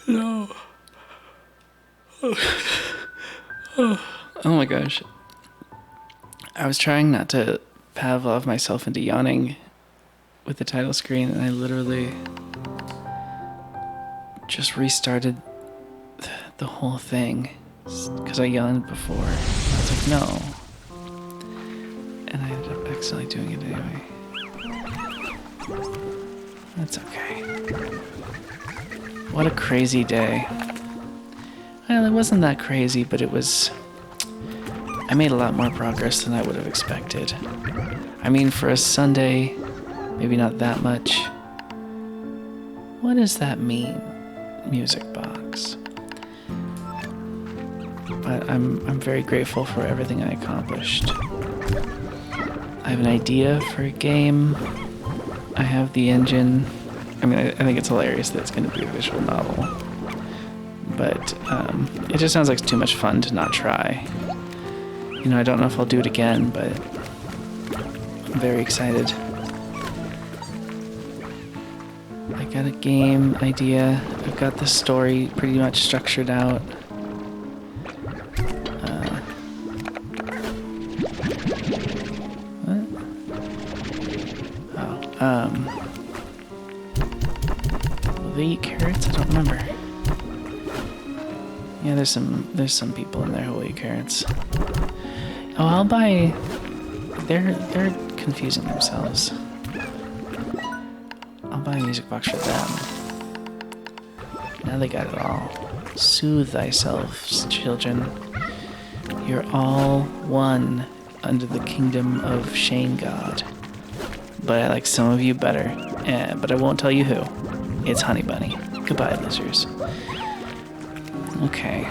No. Oh my gosh. I was trying not to Pavlov myself into yawning with the title screen, and I literally just restarted the whole thing because I yawned before. I was like, no. And I ended up accidentally doing it anyway. That's okay. What a crazy day. Well, it wasn't that crazy, but it was... I made a lot more progress than I would have expected. I mean, for a Sunday, maybe not that much. What does that mean? Music box. But I'm very grateful for everything I accomplished. I have an idea for a game. I have the engine. I mean, I think it's hilarious that it's going to be a visual novel. But it just sounds like too much fun to not try. You know, I don't know if I'll do it again, but I'm very excited. I got a game idea. I've got the story pretty much structured out. What? Oh, will they eat carrots? I don't remember. Yeah, there's some people in there who will eat carrots. Oh, I'll buy... They're confusing themselves. I'll buy a music box for them. Now they got it all. Soothe thyself, children. You're all one under the kingdom of Shane God. But I like some of you better. But I won't tell you who. It's Honey Bunny. Goodbye, losers. Okay.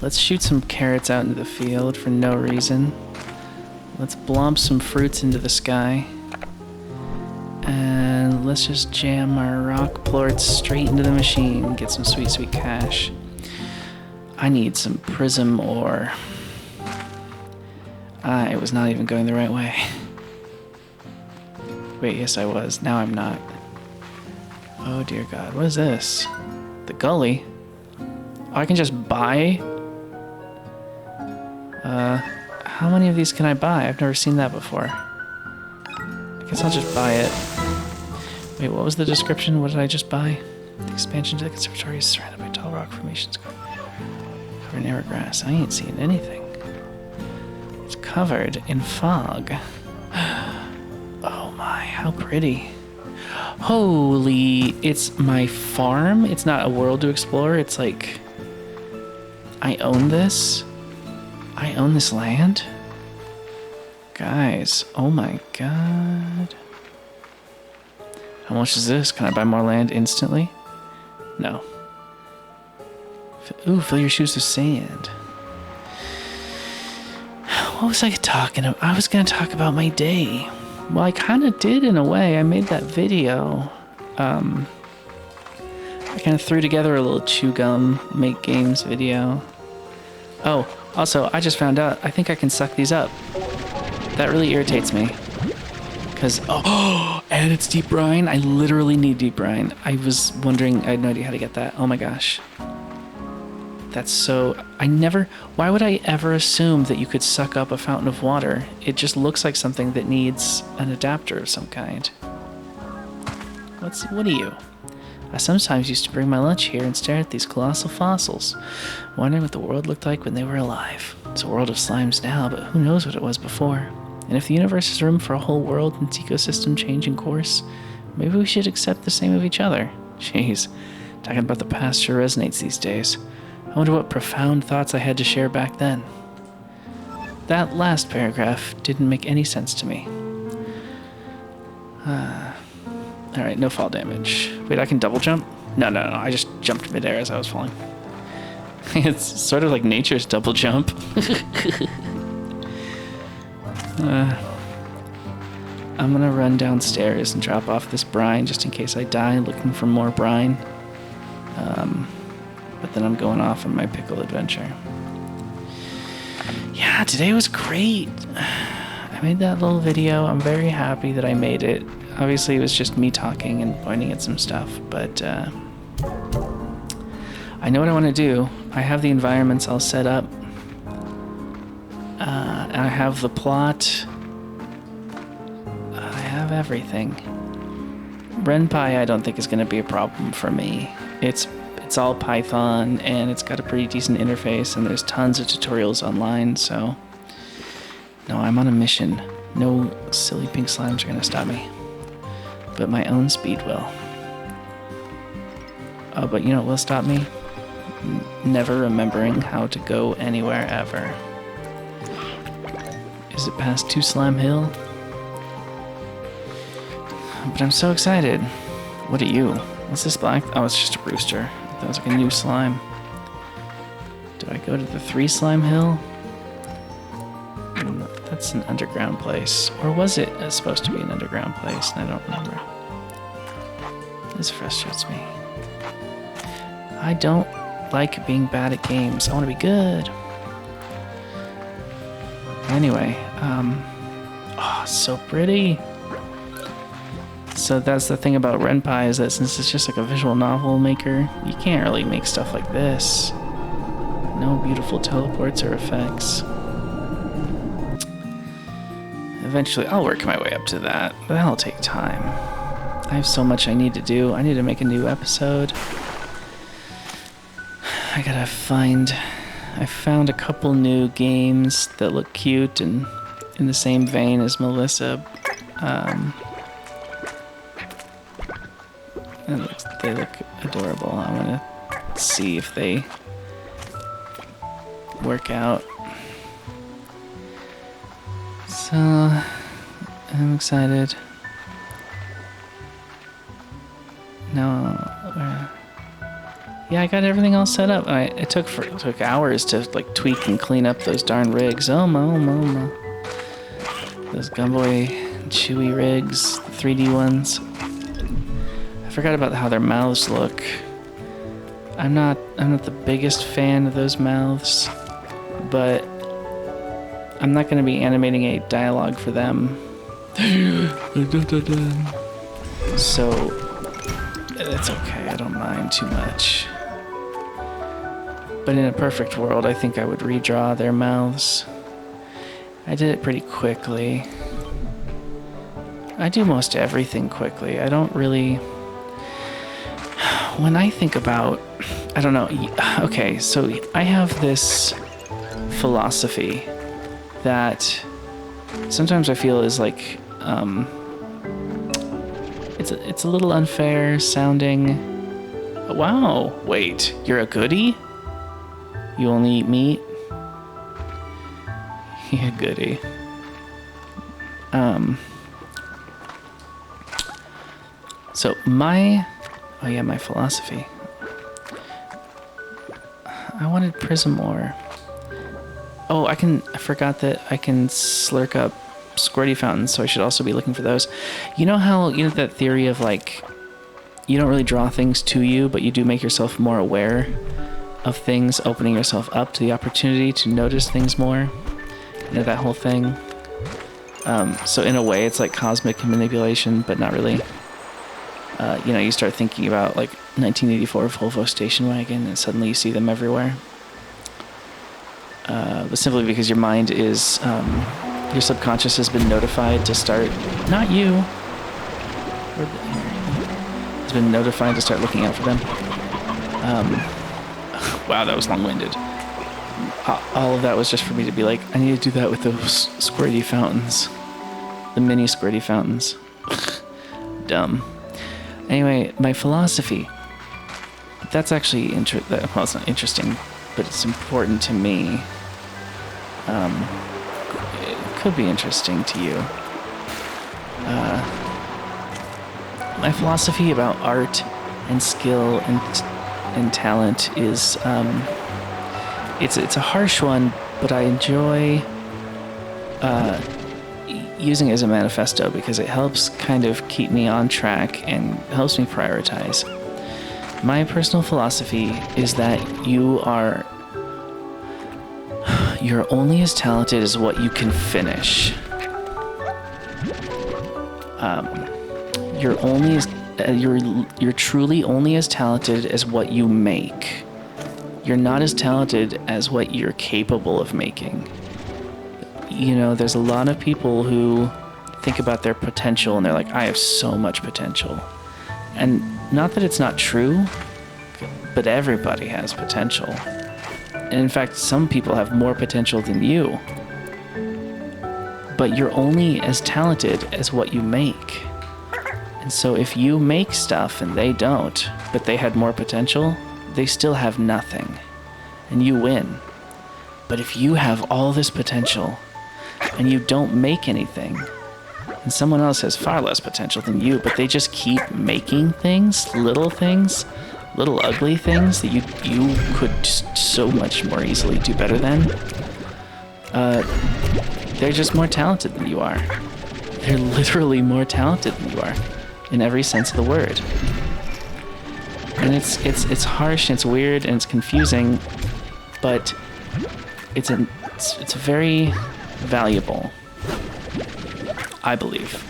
Let's shoot some carrots out into the field for no reason. Let's blomp some fruits into the sky. And let's just jam our rock plorts straight into the machine and get some sweet, sweet cash. I need some prism ore. I was not even going the right way. Wait, yes I was. Now I'm not. Oh dear God, what is this? The gully? Oh, I can just buy? How many of these can I buy? I've never seen that before. I guess I'll just buy it. Wait, what was the description? What did I just buy? The expansion to the conservatory is surrounded by tall rock formations covered in air grass. I ain't seen anything. It's covered in fog. Oh my, how pretty. Holy, it's my farm? It's not a world to explore. It's like, I own this. I own this land? Guys, oh my God. How much is this? Can I buy more land instantly? No. Ooh, fill your shoes with sand. What was I talking about? I was going to talk about my day. Well, I kind of did in a way. I made that video. I kind of threw together a little chew gum, make games video. Oh, also, I just found out, I think I can suck these up. That really irritates me. Because, and it's deep brine. I literally need deep brine. I was wondering, I had no idea how to get that. Oh my gosh. That's so, why would I ever assume that you could suck up a fountain of water? It just looks like something that needs an adapter of some kind. What are you? I sometimes used to bring my lunch here and stare at these colossal fossils, wondering what the world looked like when they were alive. It's a world of slimes now, but who knows what it was before. And if the universe is room for a whole world and its ecosystem changing course, maybe we should accept the same of each other. Jeez, talking about the past sure resonates these days. I wonder what profound thoughts I had to share back then. That last paragraph didn't make any sense to me. Alright, no fall damage. Wait, I can double jump? No, I just jumped midair as I was falling. It's sort of like nature's double jump. I'm gonna run downstairs and drop off this brine just in case I die looking for more brine. But then I'm going off on my pickle adventure. Yeah, today was great. I made that little video. I'm very happy that I made it. Obviously, it was just me talking and pointing at some stuff, but I know what I want to do. I have the environments all set up. And I have the plot. I have everything. RenPy I don't think is going to be a problem for me. It's all Python, and it's got a pretty decent interface, and there's tons of tutorials online, so... No, I'm on a mission. No silly pink slimes are going to stop me. But my own speed will. Oh, but you know what will stop me? Never remembering how to go anywhere ever. Is it past 2 Slime Hill? But I'm so excited. What are you? What's this black? Oh, it's just a rooster. That was like a new slime. Do I go to the 3 Slime Hill? That's an underground place. Or was it supposed to be an underground place? And I don't remember. This frustrates me. I don't like being bad at games. I want to be good. Anyway, oh, so pretty. So that's the thing about RenPy, is that since it's just like a visual novel maker, you can't really make stuff like this. No beautiful teleports or effects. Eventually, I'll work my way up to that, but that'll take time. I have so much I need to do. I need to make a new episode. I found a couple new games that look cute and in the same vein as Melissa. They look adorable. I want to see if they work out. So, I'm excited. No, yeah, I got everything all set up. It took hours to like tweak and clean up those darn rigs. Oh my. Those Gunboy Chewy rigs, the 3D ones. I forgot about how their mouths look. I'm not the biggest fan of those mouths, but I'm not going to be animating a dialogue for them. So it's okay, I don't mind too much. But in a perfect world, I think I would redraw their mouths. I did it pretty quickly. I do most everything quickly. I don't really... When I think about... I don't know. Okay, so I have this philosophy that sometimes I feel is like... It's a little unfair sounding. Wow, wait, you're a goodie? You only eat meat? Yeah, goodie. So my philosophy. I wanted Prism ore. Oh, I forgot that I can slurk up squirty fountains, so I should also be looking for those. You know how, that theory of like, you don't really draw things to you, but you do make yourself more aware of things, opening yourself up to the opportunity to notice things more? That whole thing. So in a way, it's like cosmic manipulation, but not really. You start thinking about like 1984 Volvo station wagon, and suddenly you see them everywhere. But simply because your mind is, your subconscious has been notified to start, not you, has been notified to start looking out for them. Wow, that was long-winded. All of that was just for me to be like, I need to do that with those squirty fountains. The mini squirty fountains. Dumb. Anyway, my philosophy. That's actually well, it's not interesting, but it's important to me. It could be interesting to you. My philosophy about art and skill and talent is it's a harsh one, but I enjoy using it as a manifesto because it helps kind of keep me on track and helps me prioritize. My personal philosophy is that you're only as talented as what you can finish. You're truly only as talented as what you make. you're not as talented as what you're capable of making. You know, there's a lot of people who think about their potential and they're like, I have so much potential. And not that it's not true, but everybody has potential. And in fact, some people have more potential than you. But you're only as talented as what you make. And so if you make stuff and they don't, but they had more potential, they still have nothing. And you win. But if you have all this potential and you don't make anything, and someone else has far less potential than you, but they just keep making things, little ugly things that you could just so much more easily do better than, they're just more talented than you are. They're literally more talented than you are, in every sense of the word. And it's harsh, and it's weird, and it's confusing, but it's very valuable, I believe.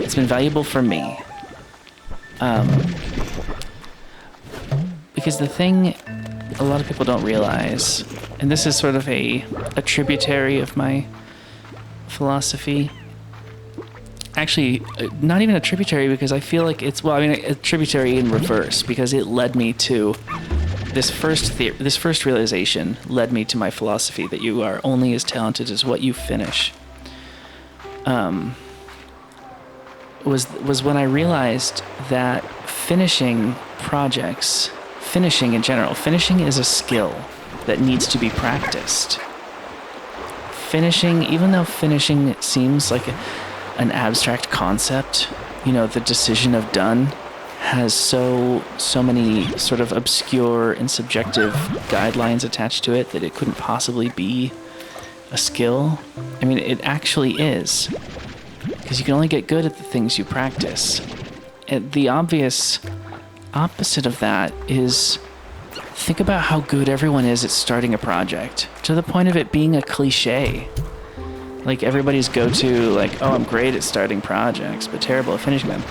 It's been valuable for me. Because the thing a lot of people don't realize, and this is sort of a tributary of my philosophy. Actually, not even a tributary, because I feel like it's, well, I mean, a tributary in reverse, because it led me to this first realization led me to my philosophy that you are only as talented as what you finish. Was when I realized that finishing projects, finishing in general, finishing is a skill that needs to be practiced. Finishing, even though finishing seems like an abstract concept, you know, the decision of done has so many sort of obscure and subjective guidelines attached to it that it couldn't possibly be a skill. I mean, it actually is, because you can only get good at the things you practice. The obvious opposite of that is, think about how good everyone is at starting a project, to the point of it being a cliche. Like, everybody's go-to, like, oh, I'm great at starting projects, but terrible at finishing them.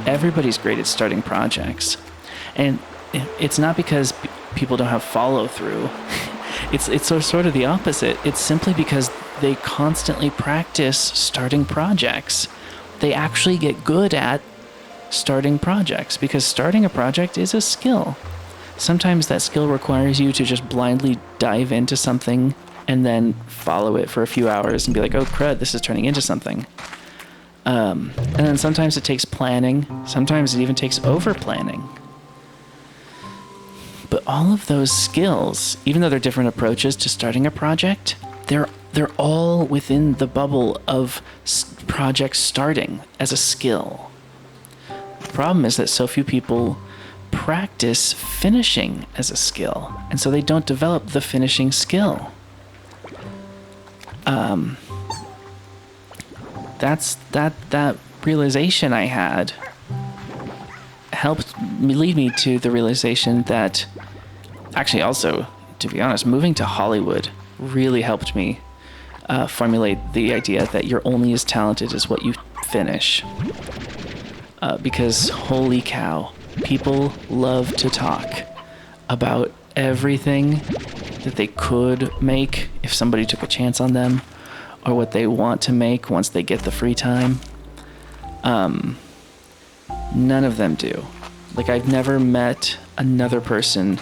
Everybody's great at starting projects. And it's not because people don't have follow-through. It's sort of the opposite. It's simply because they constantly practice starting projects. They actually get good at starting projects, because starting a project is a skill. Sometimes that skill requires you to just blindly dive into something and then follow it for a few hours and be like, oh crud, this is turning into something. And then sometimes it takes planning. Sometimes it even takes over-planning. But all of those skills, even though they're different approaches to starting a project, they're all within the bubble of project starting as a skill. The problem is that so few people practice finishing as a skill, and so they don't develop the finishing skill. That realization I had helped lead me to the realization that, actually, also, to be honest, moving to Hollywood really helped me formulate the idea that you're only as talented as what you finish. Because holy cow, people love to talk about everything that they could make if somebody took a chance on them, or what they want to make once they get the free time. None of them do. Like, I've never met another person.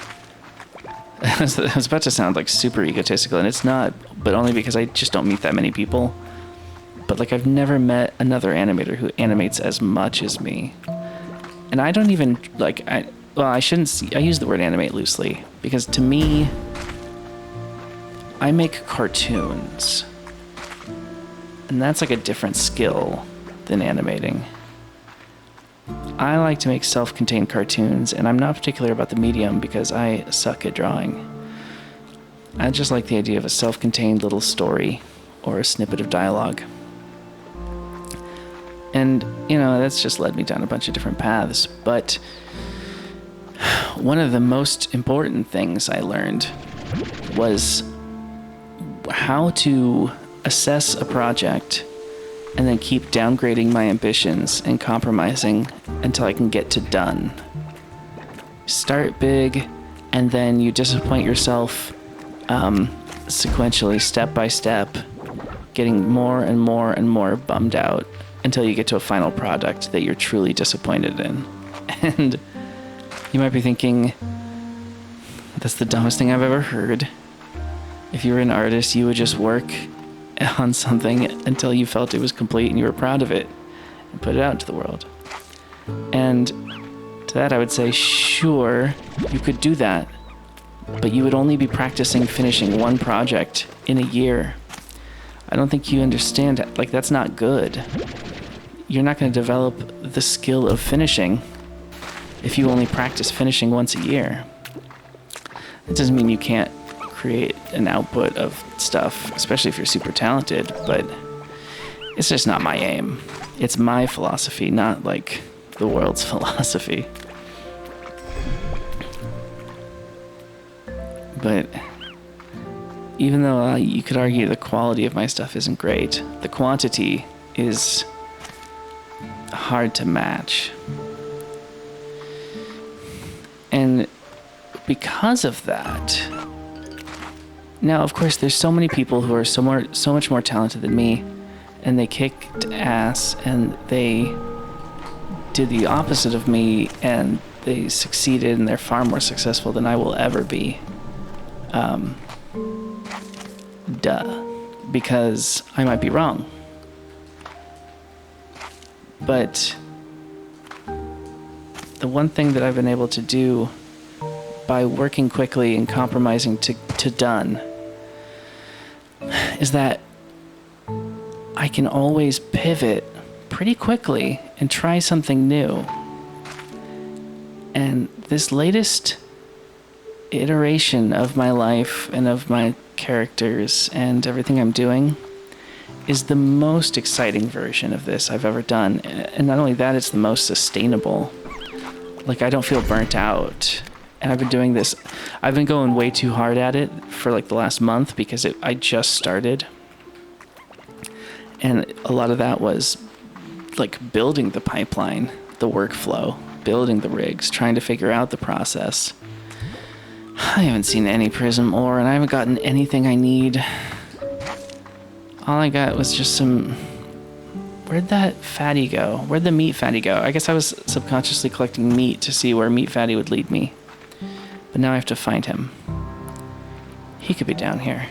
I was about to sound like super egotistical, and it's not, but only because I just don't meet that many people. But like, I've never met another animator who animates as much as me. And I don't even, like, I use the word animate loosely, because to me, I make cartoons. And that's like a different skill than animating. I like to make self-contained cartoons, and I'm not particular about the medium because I suck at drawing. I just like the idea of a self-contained little story or a snippet of dialogue. And, you know, that's just led me down a bunch of different paths. But one of the most important things I learned was how to assess a project and then keep downgrading my ambitions and compromising until I can get to done. Start big and then you disappoint yourself sequentially, step by step, getting more and more and more bummed out until you get to a final product that you're truly disappointed in. And you might be thinking, that's the dumbest thing I've ever heard. If you were an artist, you would just work on something until you felt it was complete and you were proud of it and put it out into the world. And to that I would say, sure, you could do that, but you would only be practicing finishing one project in a year. I don't think you understand it. Like, that's not good. You're not going to develop the skill of finishing if you only practice finishing once a year. It doesn't mean you can't create an output of stuff, especially if you're super talented, but it's just not my aim. It's my philosophy, not like the world's philosophy. But even though you could argue the quality of my stuff isn't great, the quantity is hard to match. And because of that, now of course there's so many people who are so much more talented than me, and they kicked ass and they did the opposite of me, and they succeeded, and they're far more successful than I will ever be. Because I might be wrong. But the one thing that I've been able to do by working quickly and compromising to done is that I can always pivot pretty quickly and try something new. And this latest iteration of my life and of my characters and everything I'm doing is the most exciting version of this I've ever done. And not only that, it's the most sustainable. Like, I don't feel burnt out. And I've been doing this, I've been going way too hard at it for like the last month because I just started. And a lot of that was like building the pipeline, the workflow, building the rigs, trying to figure out the process. I haven't seen any prism ore, and I haven't gotten anything I need. All I got was just some... Where'd that fatty go? Where'd the meat fatty go? I guess I was subconsciously collecting meat to see where meat fatty would lead me. But now I have to find him. He could be down here.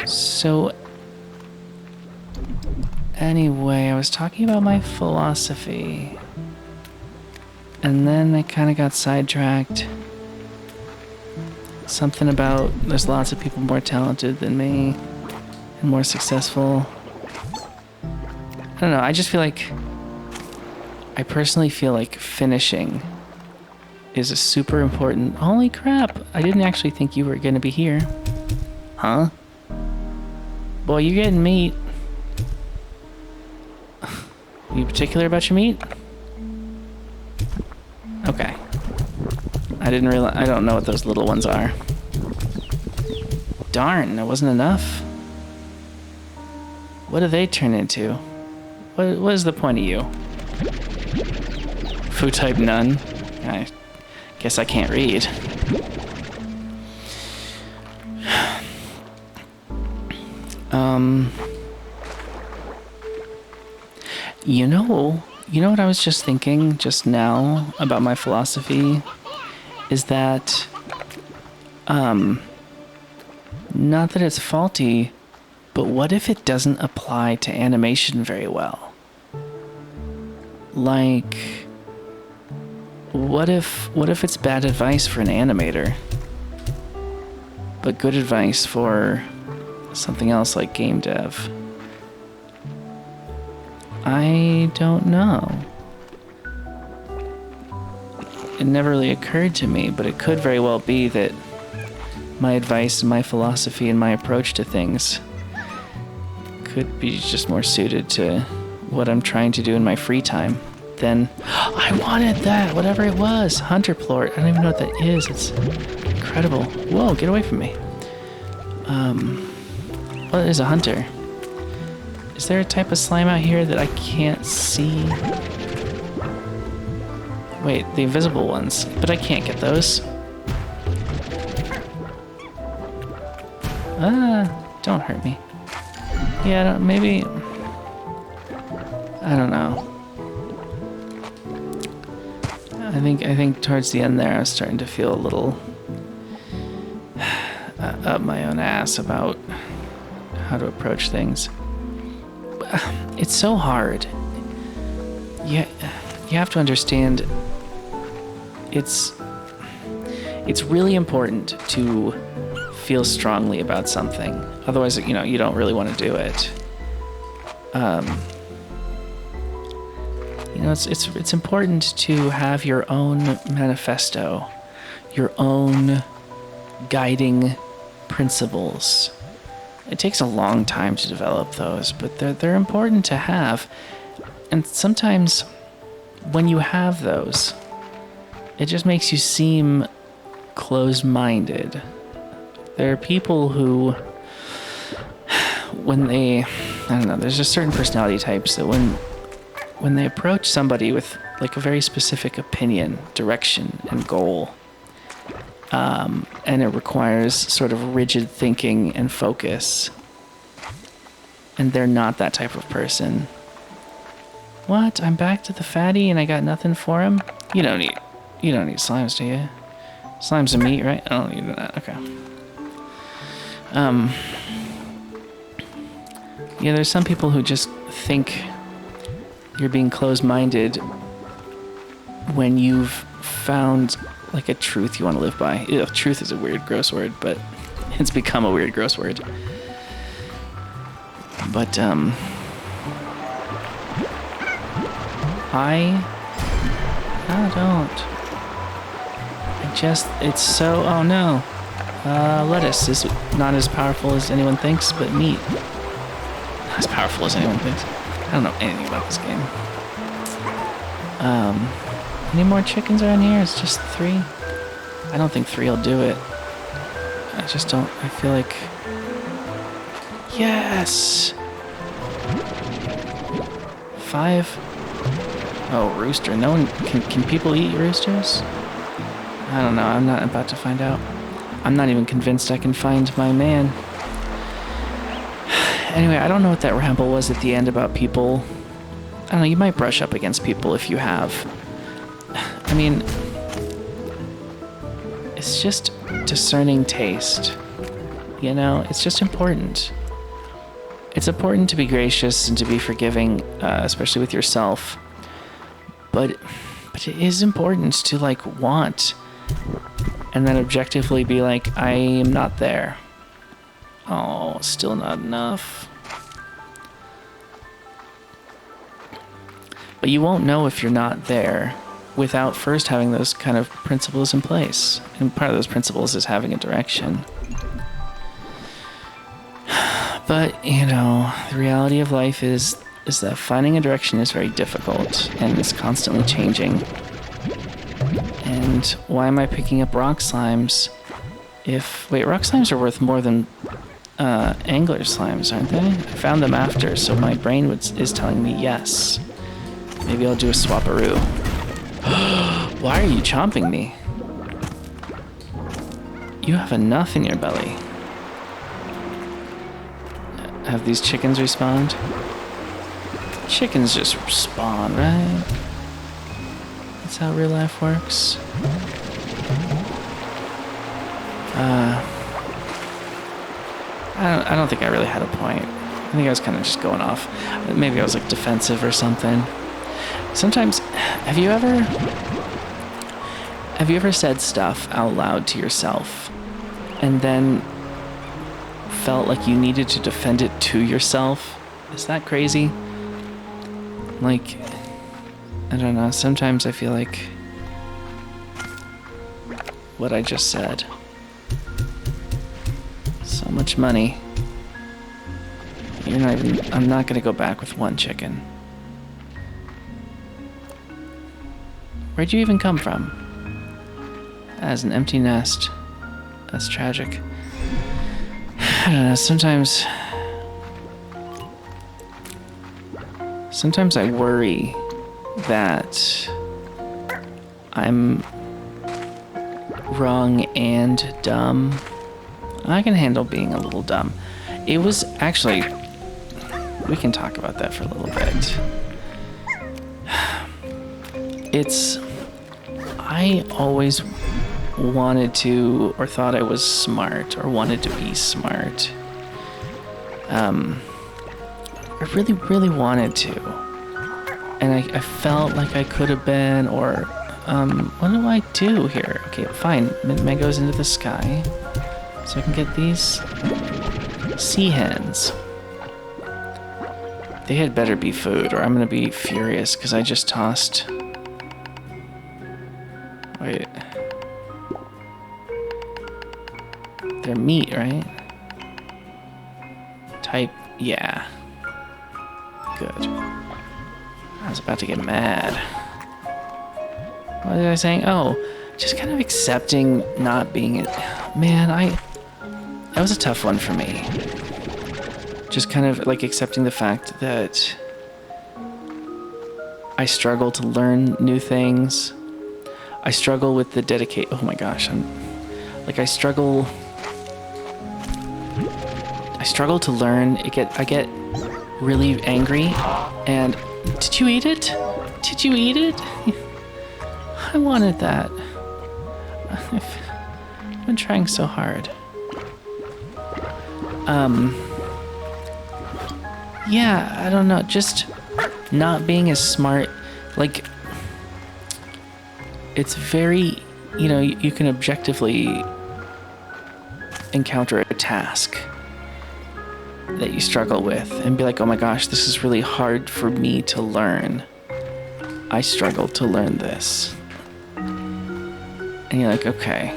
So... Anyway, I was talking about my philosophy. And then I kind of got sidetracked. Something about there's lots of people more talented than me and more successful. I don't know, I just feel like... I personally feel like finishing is a super important... Holy crap, I didn't actually think you were going to be here. Huh? Boy, you're getting meat. You particular about your meat? Okay. I didn't realize... I don't know what those little ones are. Darn, that wasn't enough. What do they turn into? What is the point of you? Food type none? I guess I can't read. You know what I was just thinking just now about my philosophy is that, not that it's faulty, but what if it doesn't apply to animation very well? Like, what if it's bad advice for an animator, but good advice for something else like game dev? I don't know. It never really occurred to me, but it could very well be that my advice and my philosophy and my approach to things could be just more suited to what I'm trying to do in my free time than... I wanted that, whatever it was. Hunter plort. I don't even know what that is. It's incredible. Whoa, get away from me. What is a hunter? Is there a type of slime out here that I can't see? Wait, the invisible ones. But I can't get those. Don't hurt me. Yeah, maybe... I don't know. I think towards the end there I was starting to feel a little up my own ass about how to approach things. It's so hard. You have to understand it's really important to feel strongly about something. Otherwise, you don't really want to do it. It's important to have your own manifesto, your own guiding principles. It takes a long time to develop those, but they're important to have. And sometimes when you have those, it just makes you seem closed-minded. There are people who, there's just certain personality types that when they approach somebody with like a very specific opinion, direction, and goal, and it requires sort of rigid thinking and focus, and they're not that type of person. What? I'm back to the fatty and I got nothing for him? You don't eat slimes, do you? Slimes and meat, right? I don't need that. Okay. There's some people who just think you're being closed-minded when you've found like a truth you want to live by. Truth is a weird, gross word, but it's become a weird, gross word. But it's so, oh no. Lettuce is not as powerful as anyone thinks, but meat. Not as powerful as anyone thinks. I don't know anything about this game. Any more chickens around here? It's just 3. I don't think 3 will do it. I feel like... Yes! 5. Oh, rooster. No one... Can people eat roosters? I don't know. I'm not about to find out. I'm not even convinced I can find my man. Anyway, I don't know what that ramble was at the end about people. I don't know, you might brush up against people if you have. I mean, it's just discerning taste. It's just important. It's important to be gracious and to be forgiving, especially with yourself. But it is important to, want and then objectively be like, I am not there. Oh, still not enough. But you won't know if you're not there without first having those kind of principles in place. And part of those principles is having a direction. But, the reality of life is that finding a direction is very difficult and it's constantly changing. And why am I picking up rock slimes rock slimes are worth more than angler slimes, aren't they? I found them after, so my brain is telling me yes. Maybe I'll do a swapperoo. Why are you chomping me? You have enough in your belly. Have these chickens respawned? Chickens just spawn, right? That's how real life works. I don't think I really had a point. I think I was kind of just going off. Maybe I was defensive or something. Sometimes, have you ever said stuff out loud to yourself and then felt like you needed to defend it to yourself? Is that crazy? I don't know. Sometimes I feel like what I just said. So much money. I'm not gonna go back with 1 chicken. Where'd you even come from? As an empty nest. That's tragic. I don't know, sometimes I worry that I'm wrong and dumb. I can handle being a little dumb. It was actually, we can talk about that for a little bit. I always wanted to, or thought I was smart, or wanted to be smart. I really, really wanted to. And I felt like I could have been, or, what do I do here? Okay, fine. Mint goes into the sky. So I can get these sea hens. They had better be food, or I'm gonna be furious, because I just tossed... Wait. They're meat, right? Type, yeah. Good. I was about to get mad. What was I saying? Oh, just kind of accepting not being it. Man, that was a tough one for me. Just kind of like accepting the fact that I struggle to learn new things. I struggle with the dedicate. Oh my gosh, I struggle to learn. I get really angry. And did you eat it? Did you eat it? I wanted that. I've been trying so hard. Yeah, I don't know, just not being as smart, like, it's very, you can objectively encounter a task that you struggle with and be like, oh my gosh, this is really hard for me to learn. I struggle to learn this. And you're like, okay,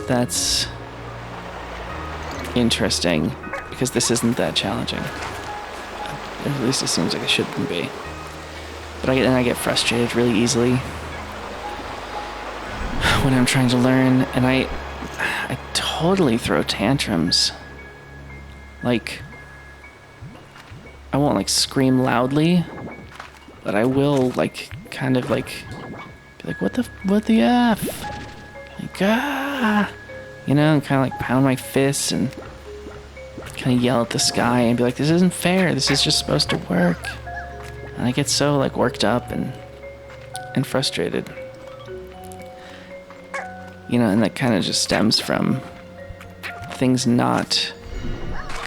that's interesting, because this isn't that challenging. At least it seems like it shouldn't be. But I get frustrated really easily when I'm trying to learn, and I totally throw tantrums. Like, I won't like scream loudly, but I will like kind of like be like, what the F? Like, and kind of like pound my fists and kind of yell at the sky and be like, this isn't fair, this is just supposed to work. And I get so like worked up and frustrated. And that kind of just stems from things not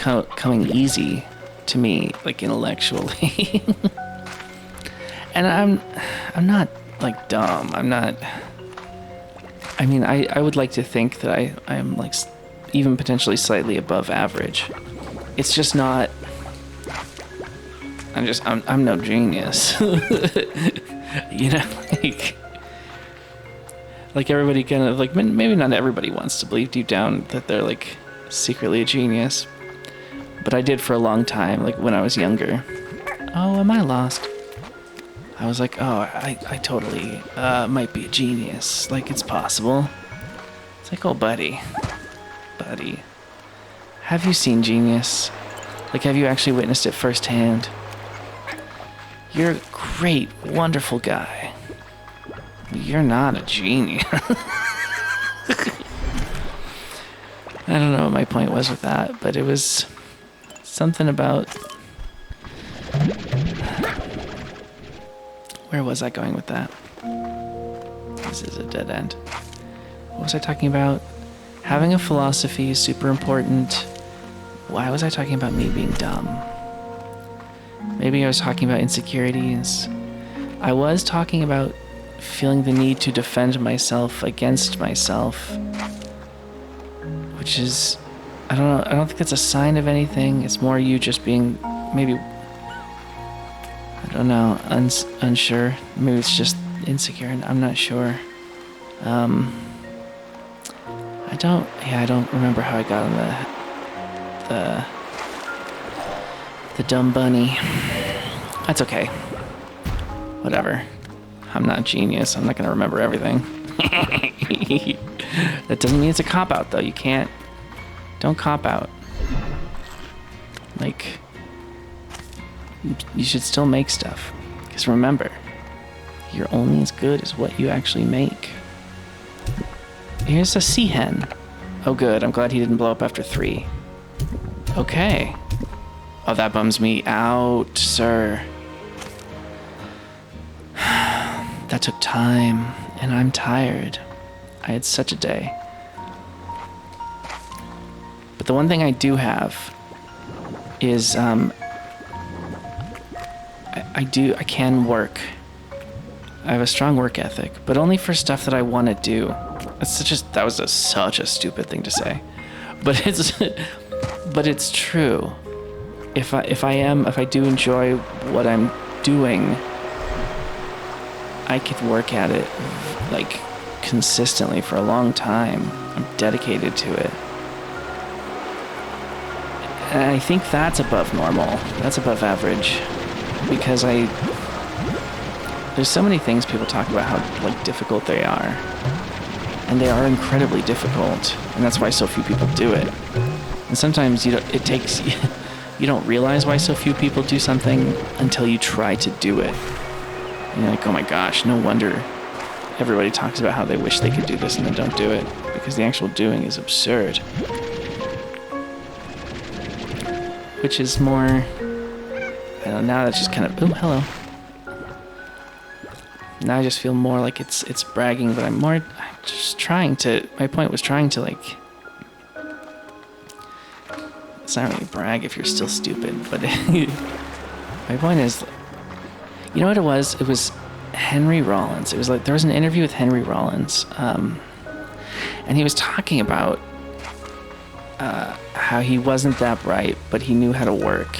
coming easy to me, like intellectually. And I'm not like dumb. I would like to think that I'm like even potentially slightly above average. It's just not. I'm no genius. Like everybody kind of like, maybe not everybody wants to believe deep down that they're like secretly a genius, but I did for a long time, like when I was younger. Oh, am I lost? I was like, oh, I totally might be a genius. Like, it's possible. It's like, oh, buddy, have you seen Genius? Like, have you actually witnessed it firsthand? You're a great, wonderful guy. You're not a genius. I don't know what my point was with that, but it was something about... Where was I going with that? This is a dead end. What was I talking about? Having a philosophy is super important. Why was I talking about me being dumb? Maybe I was talking about insecurities. I was talking about feeling the need to defend myself against myself, which is, I don't know, I don't think that's a sign of anything. It's more you just being maybe, I don't know, unsure. Maybe it's just insecure, and I'm not sure. I don't remember how I got on the dumb bunny. That's okay. Whatever. I'm not a genius. I'm not gonna remember everything. That doesn't mean it's a cop-out, though. Don't cop out. Like, you should still make stuff. Because remember, You're only as good as what you actually make. Here's a sea hen. Oh good, I'm glad he didn't blow up after 3. Okay. Oh, that bums me out, sir. That took time, and I'm tired. I had such a day. But the one thing I do have is, I can work. I have a strong work ethic, but only for stuff that I want to do. That was such a stupid thing to say. But it's true. If I do enjoy what I'm doing, I could work at it like consistently for a long time. I'm dedicated to it. And I think that's above normal. That's above average. Because there's so many things people talk about how like difficult they are. And they are incredibly difficult. And that's why so few people do it. And sometimes you don't realize why so few people do something until you try to do it. And you're like, oh my gosh, no wonder everybody talks about how they wish they could do this and then don't do it. Because the actual doing is absurd. Which is more, I don't know, now that's just kind of, ooh, hello. Now I just feel more like it's bragging, but I'm just trying to, my point was trying to like, it's not really brag if you're still stupid, but my point is, you know what it was? It was Henry Rollins. It was like, there was an interview with Henry Rollins, and he was talking about how he wasn't that bright, but he knew how to work,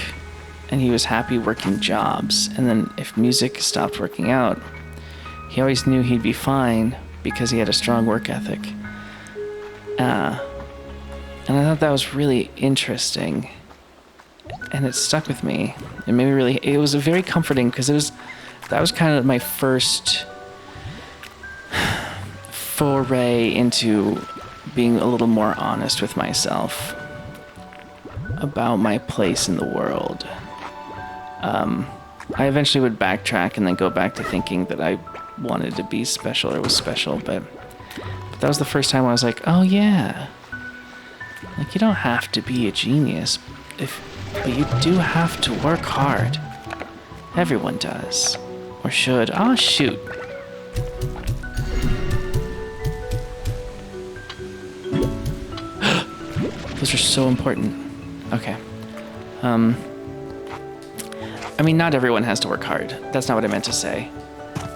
and he was happy working jobs. And then if music stopped working out, he always knew he'd be fine because he had a strong work ethic. And I thought that was really interesting, and it stuck with me. It made me really. It was very comforting because that was kind of my first foray into being a little more honest with myself about my place in the world. I eventually would backtrack and then go back to thinking that I wanted to be special or was special, but that was the first time I was like, oh yeah, like you don't have to be a genius, but you do have to work hard. Everyone does, or should. Oh shoot. Those are so important. Okay. I mean, not everyone has to work hard. That's not what I meant to say.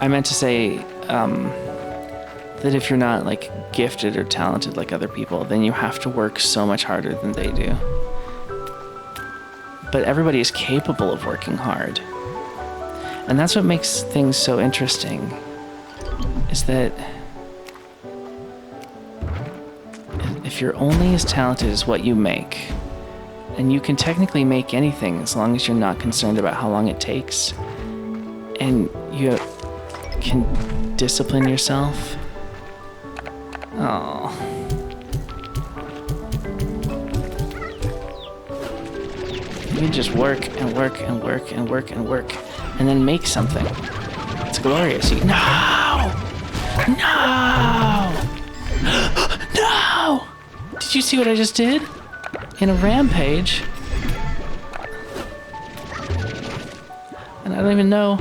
I meant to say that if you're not like gifted or talented like other people, then you have to work so much harder than they do. But everybody is capable of working hard. And that's what makes things so interesting, is that if you're only as talented as what you make, and you can technically make anything as long as you're not concerned about how long it takes, and you can discipline yourself. Oh. You can just work and work and work and work and work, and then make something. It's glorious. No! No! No! Did you see what I just did? In a rampage. And I don't even know.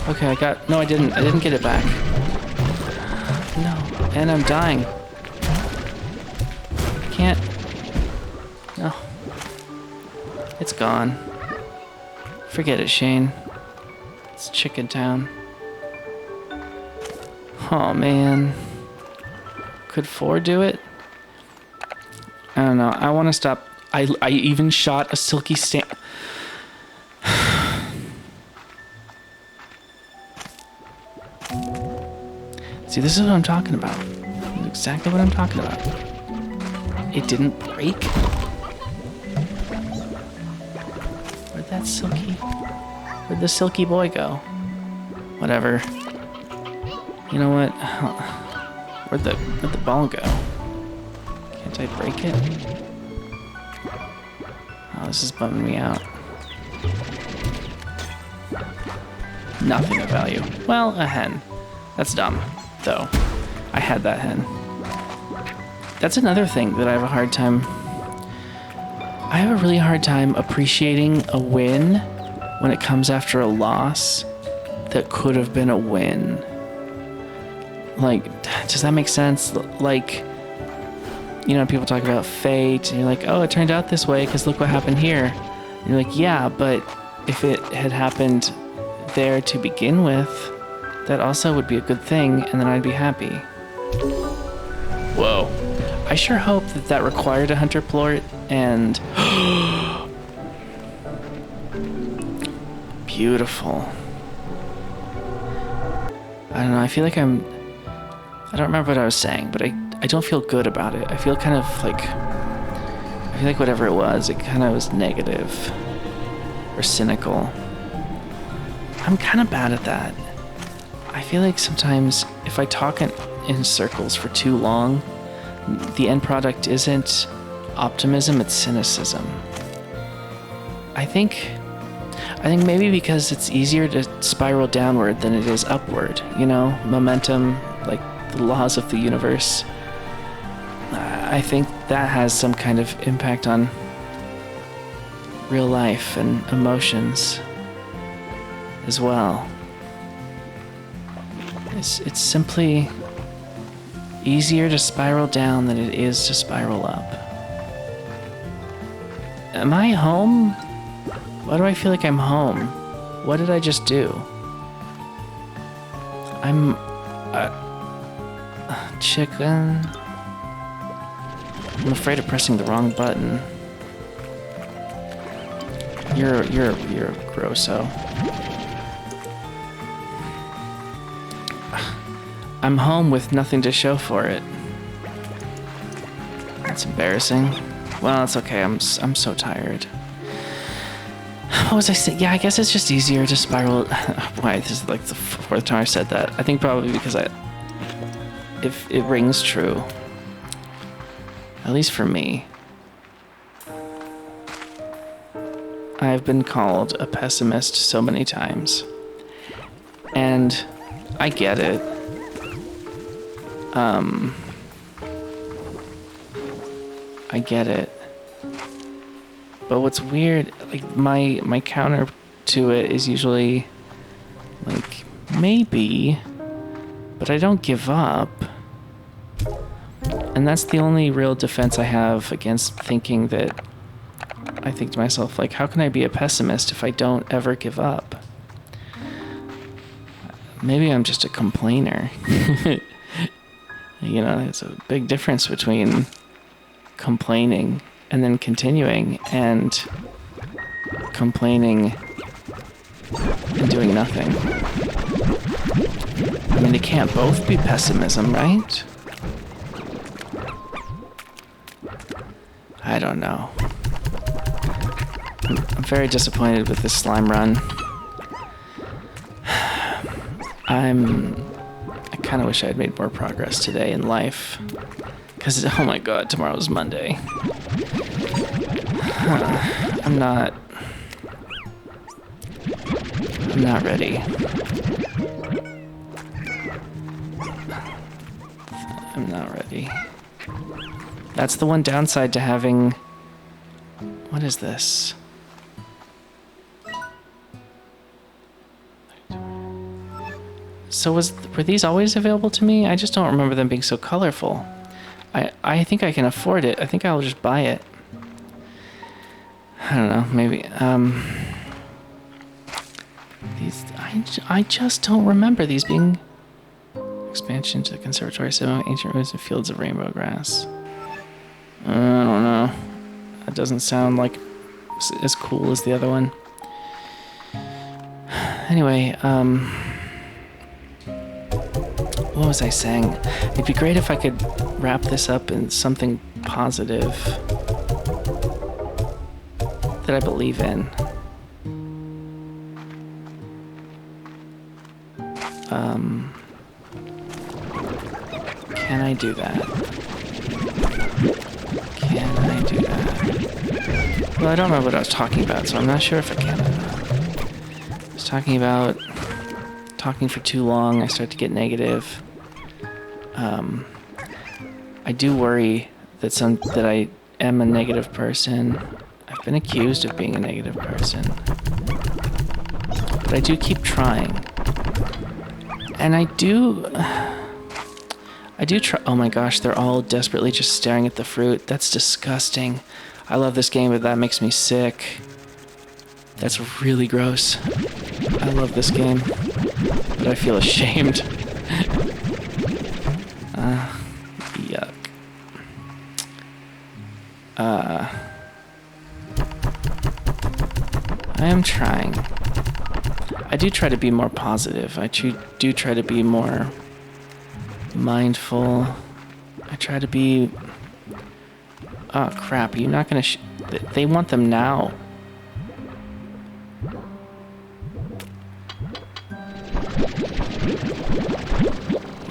Okay, no, I didn't get it back. No, and I'm dying. I can't. No. It's gone. Forget it, Shane. It's Chicken Town. Oh, man. Could 4 do it? I don't know. I want to stop. I even shot a silky stamp. See, this is what I'm talking about. This is exactly what I'm talking about. It didn't break. Where'd the silky boy go? Whatever. You know what? Where'd the ball go? Can't I break it? Oh, this is bumming me out. Nothing of value. Well, a hen. That's dumb, though. I had that hen. That's another thing that I have a hard time... I have a really hard time appreciating a win when it comes after a loss that could have been a win. Like, does that make sense? Like, you know, people talk about fate, and you're like, oh, it turned out this way because look what happened here. And you're like, yeah, but if it had happened there to begin with, that also would be a good thing, and then I'd be happy. Whoa. I sure hope that that required a hunter plort, and... Beautiful. I don't know, I feel like I don't remember what I was saying, but I don't feel good about it. I feel kind of like... I feel like whatever it was was negative. Or cynical. I'm kind of bad at that. I feel like sometimes if I talk in circles for too long, the end product isn't optimism, it's cynicism. I think maybe because it's easier to spiral downward than it is upward, you know? Momentum, like the laws of the universe. I think that has some kind of impact on real life and emotions as well. It's simply easier to spiral down than it is to spiral up. Am I home? Why do I feel like I'm home? What did I just do? I'm chicken. I'm afraid of pressing the wrong button. You're grosso. I'm home with nothing to show for it. That's embarrassing. Well, it's okay. I'm so tired. What was I saying? Yeah, I guess it's just easier to spiral. Why? This is like the fourth time I said that. I think probably because if it rings true. At least for me. I've been called a pessimist so many times. And I get it. I get it. But what's weird, like my counter to it is usually like maybe, but I don't give up. And that's the only real defense I have against thinking that I think to myself, like, how can I be a pessimist if I don't ever give up? Maybe I'm just a complainer. You know, it's a big difference between complaining and then continuing and complaining and doing nothing. I mean, it can't both be pessimism, right? I don't know. I'm very disappointed with this slime run. I kind of wish I had made more progress today in life. Because, oh my god, tomorrow's Monday. I'm not ready. I'm not ready. That's the one downside to having... What is this? So were these always available to me? I just don't remember them being so colorful. I think I can afford it. I think I'll just buy it. I don't know, maybe. These I just don't remember these being expansion to the conservatory, so ancient ruins and fields of rainbow grass. I don't know. That doesn't sound like as cool as the other one. Anyway, what was I saying? It'd be great if I could wrap this up in something positive that I believe in. Can I do that? Can I do that? Well, I don't remember what I was talking about, so I'm not sure if I can or not. I was talking about talking for too long, I start to get negative. I do worry that I am a negative person. I've been accused of being a negative person. But I do keep trying. And I do try. Oh my gosh, they're all desperately just staring at the fruit. That's disgusting. I love this game, but that makes me sick. That's really gross. I love this game, but I feel ashamed. Yuck. I am trying. I do try to be more positive. I do try to be more mindful. I try to be... Oh, crap. You're not gonna... They want them now.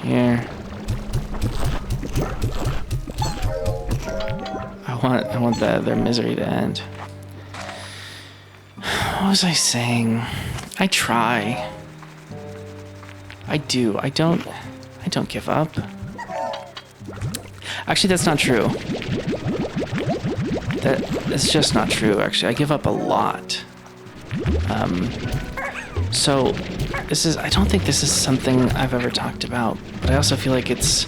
Here. I want their misery to end. What was I saying? I try. I do. I don't give up. Actually, that's not true. That's just not true, actually. I give up a lot. So, I don't think this is something I've ever talked about, but I also feel like it's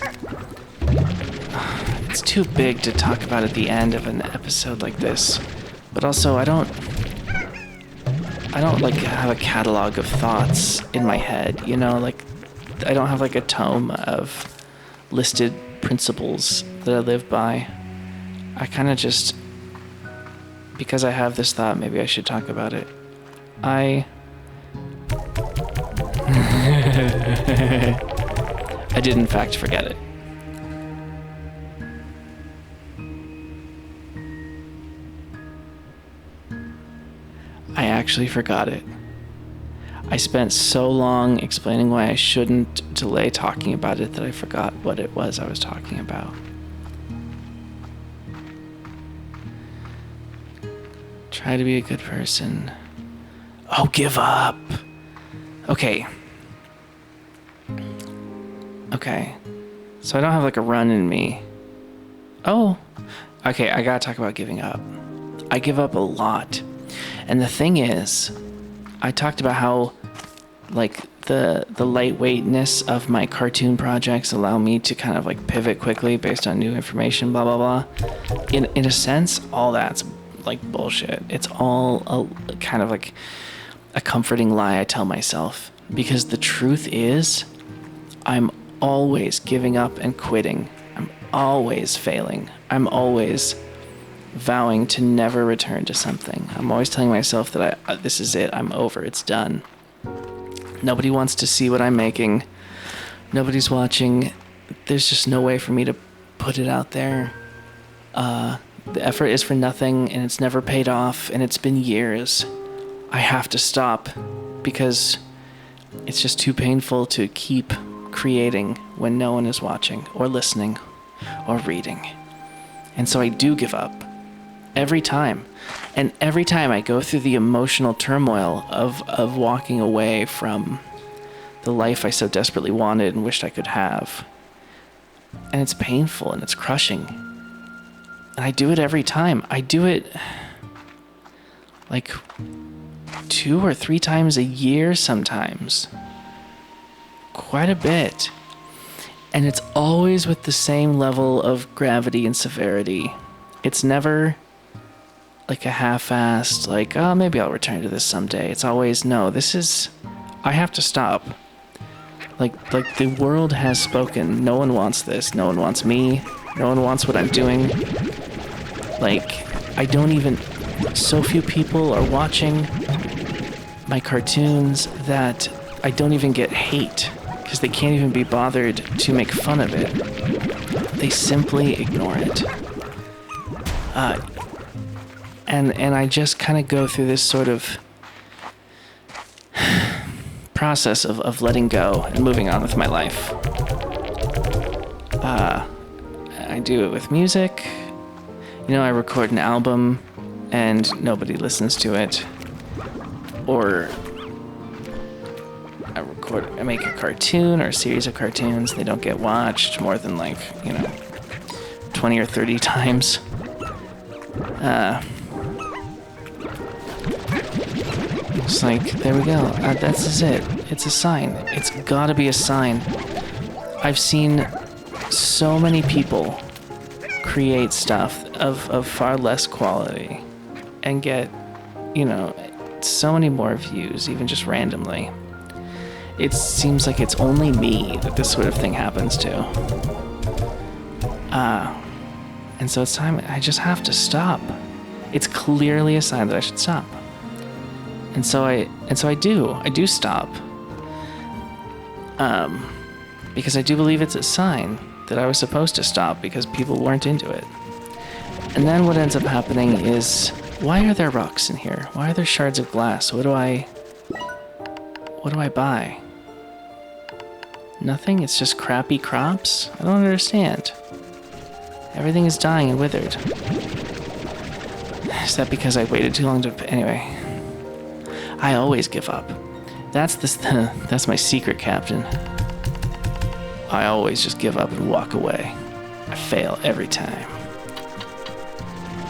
too big to talk about at the end of an episode like this. But also, I don't like have a catalog of thoughts in my head, you know, like I don't have like a tome of listed principles that I live by. I kind of just, because I have this thought, maybe I should talk about it. I did in fact forget it. I actually forgot it. I spent so long explaining why I shouldn't delay talking about it that I forgot what it was I was talking about. Try to be a good person. Oh, give up. Okay. So I don't have like a run in me. Oh. Okay, I gotta talk about giving up. I give up a lot. And the thing is, I talked about how like the lightweightness of my cartoon projects allow me to kind of like pivot quickly based on new information, blah, blah, blah. In a sense, all that's like bullshit. It's all a kind of like a comforting lie I tell myself. Because the truth is, I'm always giving up and quitting. I'm always failing. I'm always vowing to never return to something. I'm always telling myself that this is it. I'm over. It's done. Nobody wants to see what I'm making. Nobody's watching. There's just no way for me to put it out there. The effort is for nothing, and it's never paid off, and it's been years. I have to stop because it's just too painful to keep creating when no one is watching or listening or reading. And so I do give up every time. And every time I go through the emotional turmoil of walking away from the life I so desperately wanted and wished I could have. And it's painful and it's crushing. And I do it every time. I do it like 2 or 3 times a year sometimes. Quite a bit. And it's always with the same level of gravity and severity. It's never like a half-assed, like, oh, maybe I'll return to this someday. It's always, no, I have to stop. Like the world has spoken. No one wants this. No one wants me. No one wants what I'm doing. Like, so few people are watching my cartoons that I don't even get hate because they can't even be bothered to make fun of it. They simply ignore it. And I just kind of go through this sort of process of letting go and moving on with my life. I do it with music. You know, I record an album and nobody listens to it. Or I record I make a cartoon or a series of cartoons. They don't get watched more than 20 or 30 times. It's like, there we go. That's just it. It's a sign. It's gotta be a sign. I've seen so many people create stuff of far less quality and get, so many more views, even just randomly. It seems like it's only me that this sort of thing happens to. And so it's time, I just have to stop. It's clearly a sign that I should stop. And so I do stop. Because I do believe it's a sign that I was supposed to stop because people weren't into it. And then what ends up happening is, why are there rocks in here? Why are there shards of glass? What do I buy? Nothing? It's just crappy crops? I don't understand. Everything is dying and withered. Is that because I waited too long to... Anyway. I always give up. That's my secret, Captain. I always just give up and walk away. I fail every time.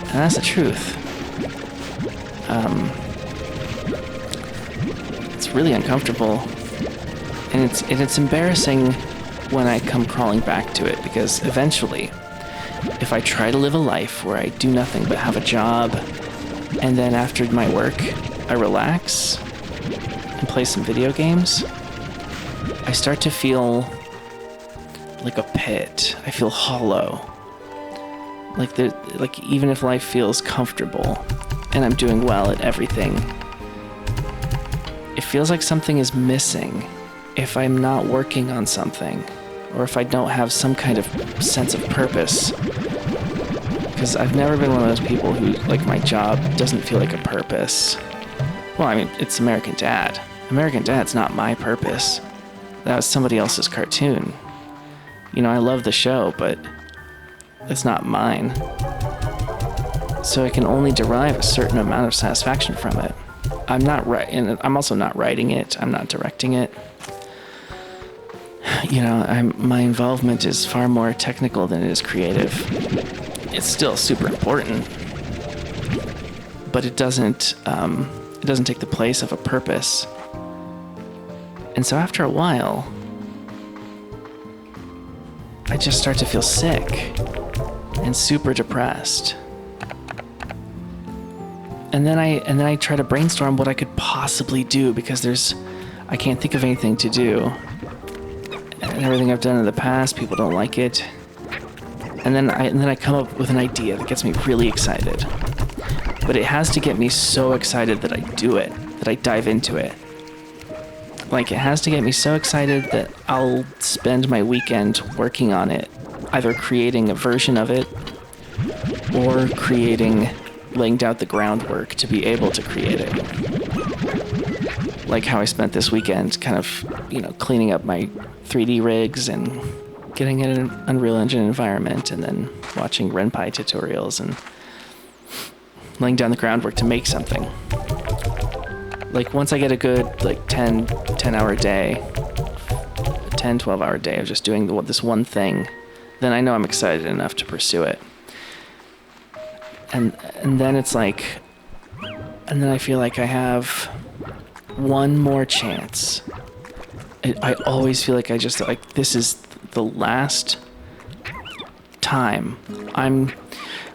And that's the truth. It's really uncomfortable. And it's embarrassing when I come crawling back to it, because eventually, if I try to live a life where I do nothing but have a job, and then after my work, I relax and play some video games, I start to feel like a pit. I feel hollow. Like even if life feels comfortable and I'm doing well at everything, it feels like something is missing if I'm not working on something, or if I don't have some kind of sense of purpose. Because I've never been one of those people who, my job doesn't feel like a purpose. Well, I mean, it's American Dad. American Dad's not my purpose. That was somebody else's cartoon. I love the show, but it's not mine. So I can only derive a certain amount of satisfaction from it. I'm also not writing it. I'm not directing it. My involvement is far more technical than it is creative. It's still super important, but it doesn't take the place of a purpose. And so after a while, I just start to feel sick and super depressed. And then I try to brainstorm what I could possibly do, because I can't think of anything to do. And everything I've done in the past, people don't like it. And then I come up with an idea that gets me really excited. But it has to get me so excited that I do it, that I dive into it. It has to get me so excited that I'll spend my weekend working on it, either creating a version of it or laying down the groundwork to be able to create it. Like how I spent this weekend kind of, cleaning up my 3D rigs and getting in an Unreal Engine environment, and then watching RenPy tutorials and laying down the groundwork to make something. Once I get a good 10-hour day, 12-hour day of just doing this one thing, then I know I'm excited enough to pursue it. And then it's and then I feel like I have one more chance. I always feel like this is the last time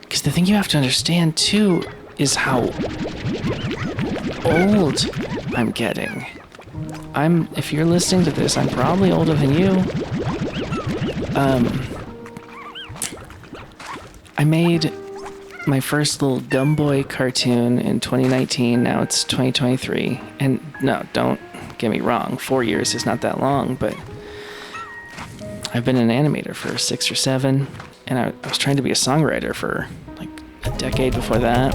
because the thing you have to understand too is how old I'm getting. If you're listening to this, I'm probably older than you. I made my first little Gumboy cartoon in 2019. Now it's 2023. And no, don't get me wrong. 4 years is not that long, but I've been an animator for 6 or 7. And I was trying to be a songwriter for a decade before that.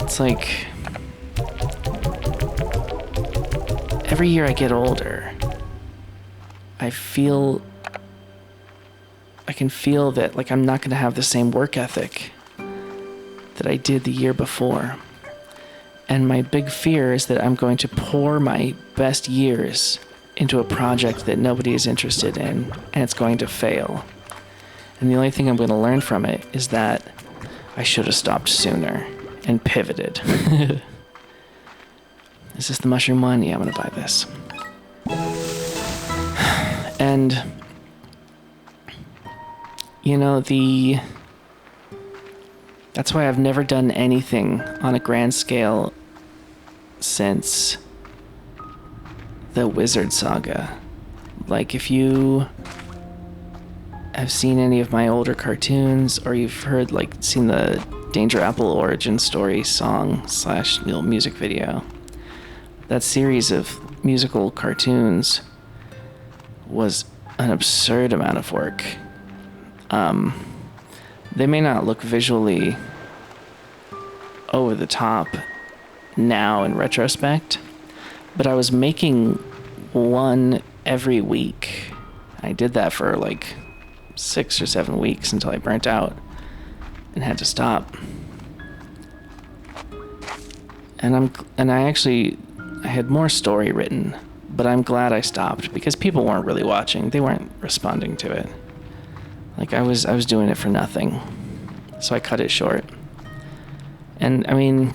It's every year I get older, I can feel that I'm not going to have the same work ethic that I did the year before. And my big fear is that I'm going to pour my best years into a project that nobody is interested in, and it's going to fail. And the only thing I'm going to learn from it is that I should have stopped sooner and pivoted. Is this the mushroom one? Yeah, I'm going to buy this. And, you know, that's why I've never done anything on a grand scale since the Wizard Saga. Like, if you have seen any of my older cartoons, or you've seen the Danger Apple origin story song / music video, that series of musical cartoons was an absurd amount of work. They may not look visually over the top now in retrospect, but I was making one every week. I did that for 6 or 7 weeks until I burnt out and had to stop. And I had more story written, but I'm glad I stopped because people weren't really watching. They weren't responding to it. I was doing it for nothing. So I cut it short. And I mean,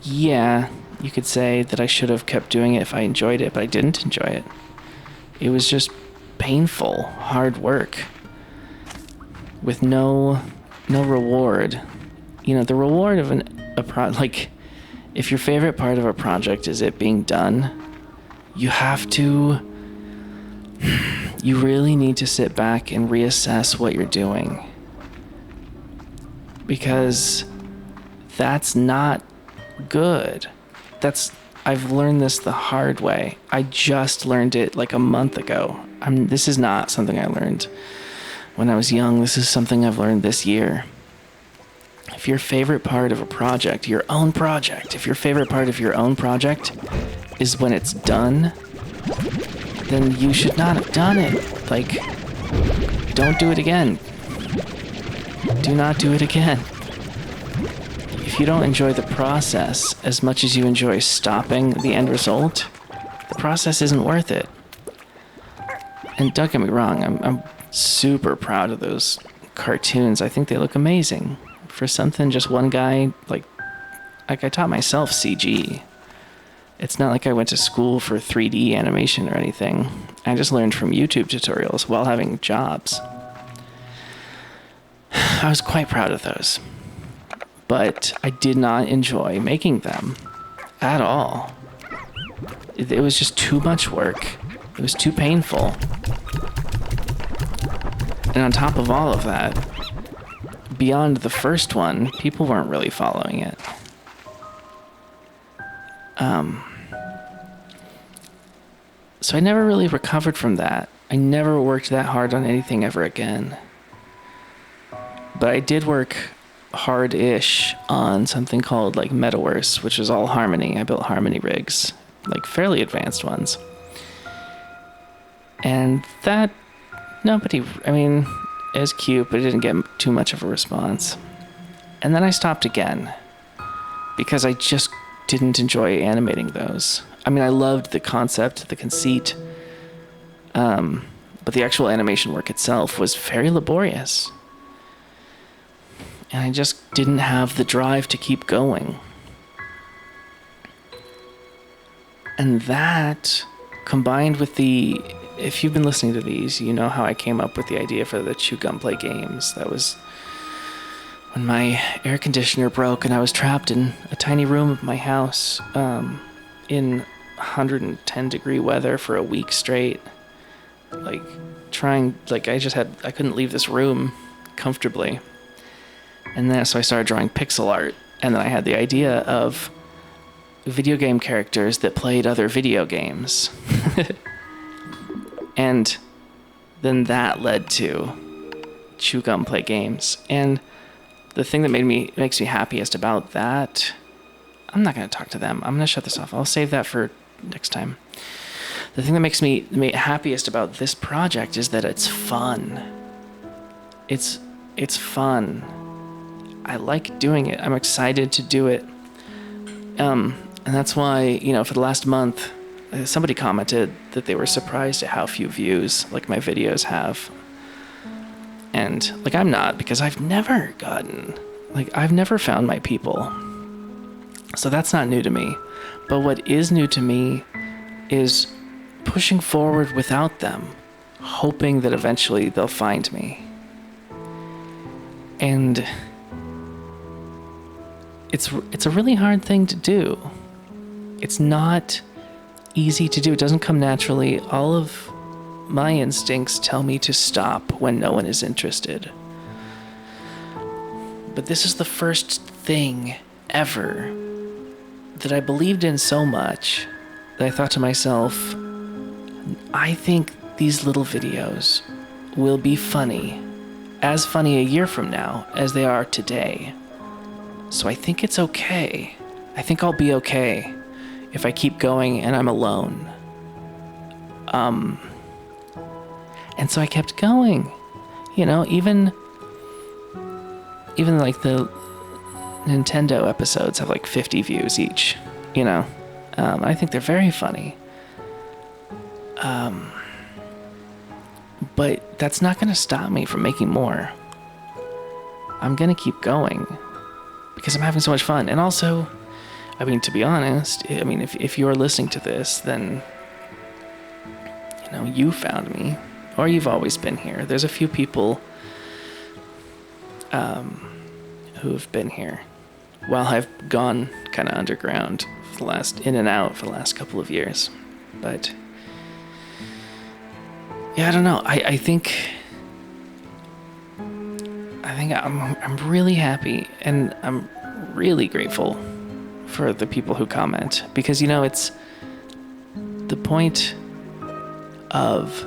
yeah, you could say that I should have kept doing it if I enjoyed it, but I didn't enjoy it. It was just painful, hard work with no reward. You know, the reward of if your favorite part of a project is it being done, you really need to sit back and reassess what you're doing. Because that's not good. I've learned this the hard way. I just learned it a month ago. This is not something I learned when I was young. This is something I've learned this year. If your favorite part of a project, your own project, if your favorite part of your own project is when it's done, then you should not have done it. Don't do it again. Do not do it again. If you don't enjoy the process as much as you enjoy stopping the end result, the process isn't worth it. And don't get me wrong, I'm super proud of those cartoons. I think they look amazing. For something just one guy, I taught myself CG. It's not like I went to school for 3D animation or anything. I just learned from YouTube tutorials while having jobs. I was quite proud of those. But I did not enjoy making them at all. It was just too much work. It was too painful. And on top of all of that, beyond the first one, people weren't really following it. So I never really recovered from that. I never worked that hard on anything ever again. But I did work hard-ish on something called Metaverse, which was all Harmony. I built Harmony rigs, fairly advanced ones. And that, it was cute, but it didn't get too much of a response. And then I stopped again because I just didn't enjoy animating those. I loved the concept, the conceit, but the actual animation work itself was very laborious. And I just didn't have the drive to keep going. And that, combined with if you've been listening to these, you know how I came up with the idea for the Chew Gum Play games. That was when my air conditioner broke and I was trapped in a tiny room of my house in 110-degree weather for a week straight. I couldn't leave this room comfortably. And then so I started drawing pixel art, and then I had the idea of video game characters that played other video games. And then that led to Chew Gum Play games. And the thing that makes me happiest about that, I'm not going to talk to them. I'm going to shut this off. I'll save that for next time. The thing that makes me happiest about this project is that it's fun. It's fun. I like doing it. I'm excited to do it. And that's why, you know, for the last month, somebody commented that they were surprised at how few views, like, my videos have. And, like, I'm not, because I've never found my people. So that's not new to me. But what is new to me is pushing forward without them, hoping that eventually they'll find me. And it's a really hard thing to do. It's not easy to do. It doesn't come naturally. All of my instincts tell me to stop when no one is interested. But this is the first thing ever that I believed in so much that I thought to myself, I think these little videos will be funny, as funny a year from now as they are today. So I think it's okay. I think I'll be okay if I keep going and I'm alone. And so I kept going. You know, even like the Nintendo episodes have like 50 views each, you know. I think they're very funny. But that's not going to stop me from making more. I'm going to keep going because I'm having so much fun. And also, I mean, to be honest, I mean, if you're listening to this, then, you know, you found me, or you've always been here. There's a few people who have been here while I've gone kind of underground in and out for the last couple of years. But yeah, I don't know. I think I'm really happy, and I'm really grateful for the people who comment, because, you know, it's the point of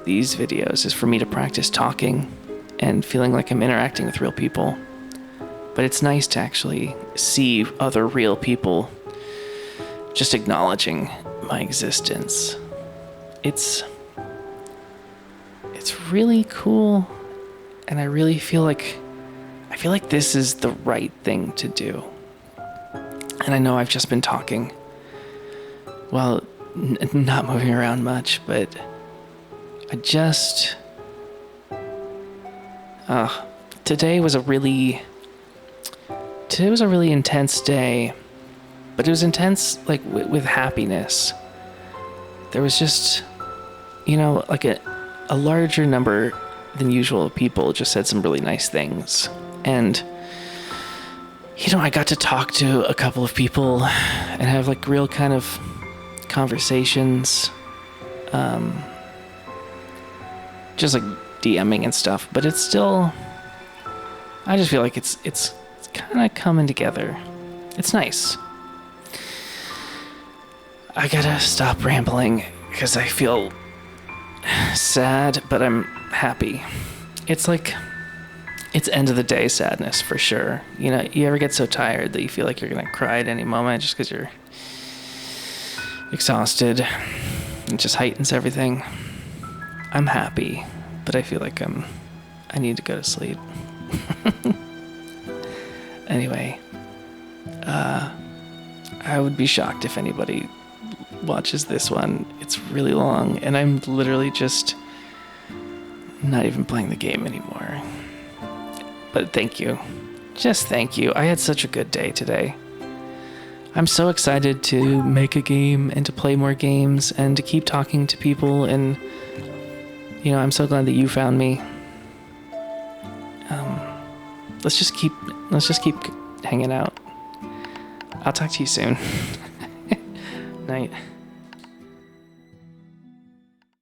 these videos is for me to practice talking and feeling like I'm interacting with real people. But it's nice to actually see other real people just acknowledging my existence. It's really cool, and I really feel like this is the right thing to do. And I know I've just been talking, well, not moving around much, but today was a really intense day, but it was intense, like, with happiness. There was just, you know, like a larger number than usual of people just said some really nice things. And, you know, I got to talk to a couple of people and have, like, real kind of conversations, just like DMing and stuff. But it's still, I just feel like it's kind of coming together. It's nice. I gotta stop rambling because I feel sad, but I'm happy. It's like, it's end of the day sadness for sure. You know, you ever get so tired that you feel like you're gonna cry at any moment just because you're exhausted? It just heightens everything. I'm happy, but I feel like I need to go to sleep. Anyway, I would be shocked if anybody watches this one. It's really long, and I'm literally just not even playing the game anymore. But thank you. Just thank you. I had such a good day today. I'm so excited to make a game and to play more games and to keep talking to people, and, you know, I'm so glad that you found me. Let's just keep hanging out. I'll talk to you soon. Night.